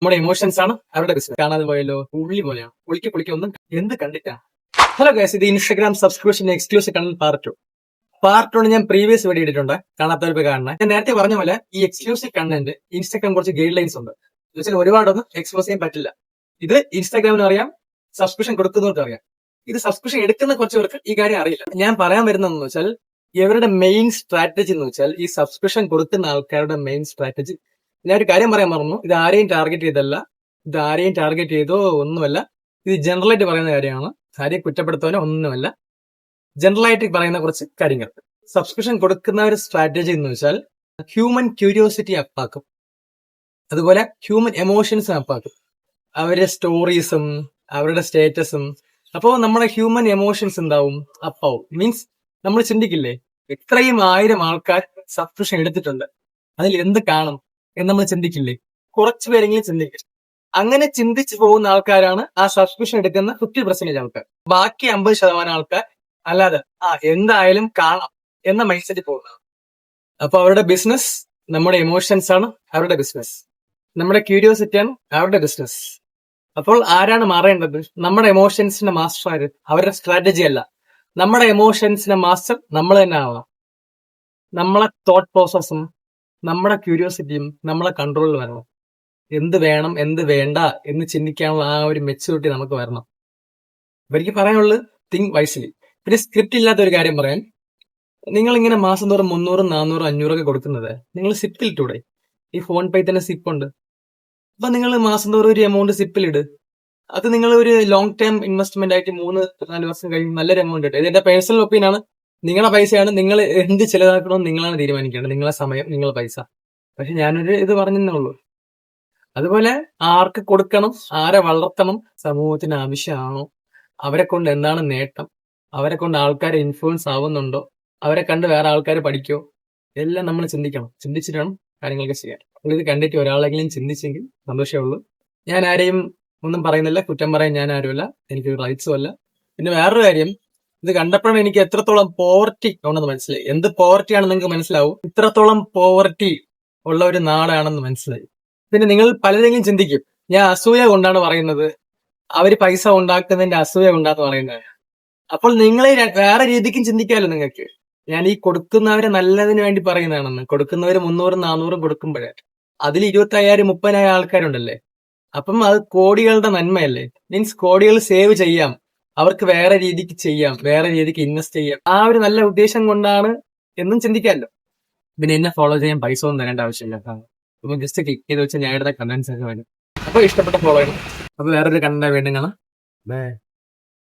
നമ്മുടെ ഇമോഷൻസ് ആണ് അവരുടെ ബിസിനസ്. കാണാതെ പോയല്ലോ, ഉള്ളി പോലെയാണ്, പൊളിക്ക് ഒന്നും എന്ത് കണ്ടിട്ടാ. ഹലോ ഗൈസ്, ഇത് Instagram subscription exclusive content part 1 ഞാൻ പ്രീവിയസ് വീഡിയോ ഇട്ടിട്ടുണ്ട്, കാണാത്തവർക്ക് കാണണം. ഞാൻ നേരത്തെ പറഞ്ഞ പോലെ ഈ എക്സ്ക്ലൂസീവ് കണ്ടന്റ് ഇൻസ്റ്റാഗ്രാം കുറച്ച് ഗൈഡ് ലൈൻസ് ഉണ്ട്. എന്നുവെച്ചാൽ ഒരുപാടൊന്നും എക്സ്പോസ് ചെയ്യാൻ പറ്റില്ല. ഇത് ഇൻസ്റ്റാഗ്രാമിന് അറിയാം, സബ്സ്ക്രിപ്ഷൻ കൊടുക്കുന്നവർക്ക് അറിയാം. ഇത് സബ്സ്ക്രിപ്ഷൻ എടുക്കുന്ന കുറച്ച് പേർക്ക് ഈ കാര്യം അറിയില്ല. ഞാൻ പറയാൻ വരുന്നതെന്ന് വെച്ചാൽ ഇവരുടെ മെയിൻ സ്ട്രാറ്റജി എന്ന് വെച്ചാൽ ഈ സബ്സ്ക്രിപ്ഷൻ കൊടുക്കുന്ന ആൾക്കാരുടെ മെയിൻ സ്ട്രാറ്റജി. ഞാൻ ഒരു കാര്യം പറയാൻ മറന്നു, ഇത് ആരെയും ടാർഗറ്റ് ചെയ്തല്ല, ഇത് ആരെയും ടാർഗറ്റ് ചെയ്തോ ഒന്നുമല്ല. ഇത് ജനറൽ ആയിട്ട് പറയുന്ന കാര്യമാണ്, ആരെയും കുറ്റപ്പെടുത്താനോ ഒന്നുമല്ല. ജനറൽ ആയിട്ട് പറയുന്ന കുറച്ച് കാര്യങ്ങൾ. സബ്സ്ക്രിപ്ഷൻ കൊടുക്കുന്ന ഒരു സ്ട്രാറ്റജി എന്ന് വെച്ചാൽ ഹ്യൂമൻ ക്യൂരിയോസിറ്റി അപ്പാക്കും, അതുപോലെ ഹ്യൂമൻ എമോഷൻസ് അപ്പാക്കും, അവരുടെ സ്റ്റോറീസും അവരുടെ സ്റ്റേറ്റസും. അപ്പോൾ നമ്മുടെ ഹ്യൂമൻ എമോഷൻസ് എന്താവും, അപ്പാവും. മീൻസ് നമ്മൾ ചിന്തിക്കില്ലേ, ഇത്രയും 1000 ആൾക്കാർ സബ്സ്ക്രിപ്ഷൻ എടുത്തിട്ടുണ്ട്, അതിൽ എന്ത് കാണും എന്ന് നമ്മൾ ചിന്തിക്കില്ലേ? കുറച്ചു പേരെങ്കിലും ചിന്തിക്കും. അങ്ങനെ ചിന്തിച്ചു പോകുന്ന ആൾക്കാരാണ് ആ സബ്സ്ക്രിപ്ഷൻ എടുക്കുന്ന 50% ആൾക്കാർ. ബാക്കി 50% ആൾക്കാർ അല്ലാതെ എന്തായാലും കാണാം എന്ന മൈൻഡ് സെറ്റ് പോകുന്നത്. അപ്പൊ അവരുടെ ബിസിനസ് നമ്മുടെ എമോഷൻസ് ആണ്, അവരുടെ ബിസിനസ് നമ്മുടെ ക്യൂരിയോസിറ്റി ആണ്, അവരുടെ ബിസിനസ്. അപ്പോൾ ആരാണ് മാറേണ്ടത്? നമ്മുടെ എമോഷൻസിന്റെ മാസ്റ്റർ ആര്? അവരുടെ സ്ട്രാറ്റജി അല്ല. നമ്മുടെ എമോഷൻസിന്റെ മാസ്റ്റർ നമ്മൾ തന്നെ ആവാം. നമ്മളെ തോട്ട് പ്രോസസ്സും നമ്മുടെ ക്യൂരിയോസിറ്റിയും നമ്മളെ കൺട്രോളിൽ വരണം. എന്ത് വേണം എന്ത് വേണ്ട എന്ന് ചിന്തിക്കാനുള്ള ആ ഒരു മെച്യൂരിറ്റി നമുക്ക് വരണം. എനിക്ക് പറയാനുള്ളത് തിങ്ക് വൈസ്ലി. പിന്നെ സ്ക്രിപ്റ്റ് ഇല്ലാത്ത ഒരു കാര്യം പറയാൻ, നിങ്ങൾ ഇങ്ങനെ മാസം തോറും 300, 400, 500 ഒക്കെ കൊടുക്കുന്നത് നിങ്ങൾ സിപ്പിലിട്ടൂടെ? ഈ ഫോൺ പേ തന്നെ സിപ്പ് ഉണ്ട്. അപ്പൊ നിങ്ങൾ മാസം തോറും ഒരു എമൗണ്ട് സിപ്പിലിട്. അത് നിങ്ങൾ ഒരു ലോങ് ടേം ഇൻവെസ്റ്റ്മെന്റ് ആയിട്ട് 3-4 വർഷം കഴിയും നല്ലൊരു എമൗണ്ട് ഇട്ട്. ഇത് എന്റെ പേഴ്സണൽ ഒപ്പീനിയൻ ആണ്. നിങ്ങളുടെ പൈസയാണ്, നിങ്ങൾ എന്ത് ചെലവാക്കണമെന്ന് നിങ്ങളാണ് തീരുമാനിക്കേണ്ടത്, നിങ്ങളെ സമയം, നിങ്ങളെ പൈസ. പക്ഷെ ഞാനൊരു ഇത് പറഞ്ഞതേ ഉള്ളൂ. അതുപോലെ ആർക്ക് കൊടുക്കണം, ആരെ വളർത്തണം, സമൂഹത്തിന് ആവശ്യമാണോ, അവരെ കൊണ്ട് എന്താണ് നേട്ടം, അവരെ കൊണ്ട് ആൾക്കാരെ ഇൻഫ്ലുവൻസ് ആവുന്നുണ്ടോ, അവരെ കണ്ട് വേറെ ആൾക്കാർ പഠിക്കോ, എല്ലാം നമ്മൾ ചിന്തിക്കണം. ചിന്തിച്ചിട്ട് വേണം കാര്യങ്ങളൊക്കെ ചെയ്യാൻ. ഇത് കണ്ടിട്ട് ഒരാളെങ്കിലും ചിന്തിച്ചെങ്കിൽ സന്തോഷമേ ഉള്ളൂ. ഞാൻ ആരെയും ഒന്നും പറയുന്നില്ല, കുറ്റം പറയാൻ ഞാൻ ആരുമല്ല, എനിക്ക് റൈറ്റ്സും അല്ല. പിന്നെ വേറൊരു കാര്യം, ഇത് കണ്ടപ്പോഴാണ് എനിക്ക് എത്രത്തോളം പോവർട്ടി ഉണ്ടെന്ന് മനസ്സിലായി. എന്ത് പോവർട്ടി ആണെന്ന് നിങ്ങൾക്ക് മനസ്സിലാവും. ഇത്രത്തോളം പോവർട്ടി ഉള്ള ഒരു നാടാണെന്ന് മനസ്സിലായി. പിന്നെ നിങ്ങൾ പലരെങ്കിലും ചിന്തിക്കും, ഞാൻ അസൂയ കൊണ്ടാണ് പറയുന്നത്, അവര് പൈസ ഉണ്ടാക്കുന്നതിന്റെ അസൂയ കൊണ്ടാന്ന് പറയുന്നത്. അപ്പോൾ നിങ്ങളെ വേറെ രീതിക്കും ചിന്തിക്കാമല്ലോ നിങ്ങൾക്ക്. ഞാൻ ഈ കൊടുക്കുന്നവരെ നല്ലതിന് വേണ്ടി പറയുന്നതാണെന്ന്. കൊടുക്കുന്നവര് 300, 400 കൊടുക്കുമ്പോഴേ അതിൽ 25,000, 30,000 ആൾക്കാരുണ്ടല്ലേ. അപ്പം അത് കോടികളുടെ നന്മയല്ലേ. മീൻസ് കോടികൾ സേവ് ചെയ്യാം, അവർക്ക് വേറെ രീതിക്ക് ചെയ്യാം, വേറെ രീതിക്ക് ഇൻവെസ്റ്റ് ചെയ്യാം. ആ ഒരു നല്ല ഉദ്ദേശം കൊണ്ടാണ് എന്നും ചിന്തിക്കാമല്ലോ. പിന്നെ എന്നെ ഫോളോ ചെയ്യാൻ പൈസ ഒന്നും തരേണ്ട ആവശ്യമില്ല. അപ്പൊ ജസ്റ്റ് ക്ലിക്ക് ചെയ്ത് വെച്ചാൽ ഞാൻ ഇടുന്ന കണ്ടന്റ്സ് ഒക്കെ വരും. അപ്പൊ ഇഷ്ടപ്പെട്ട ഫോളോ ചെയ്യണം. അപ്പൊ വേറൊരു കണ്ടന്റ് വീണ്ടും കാണാം. ബൈ.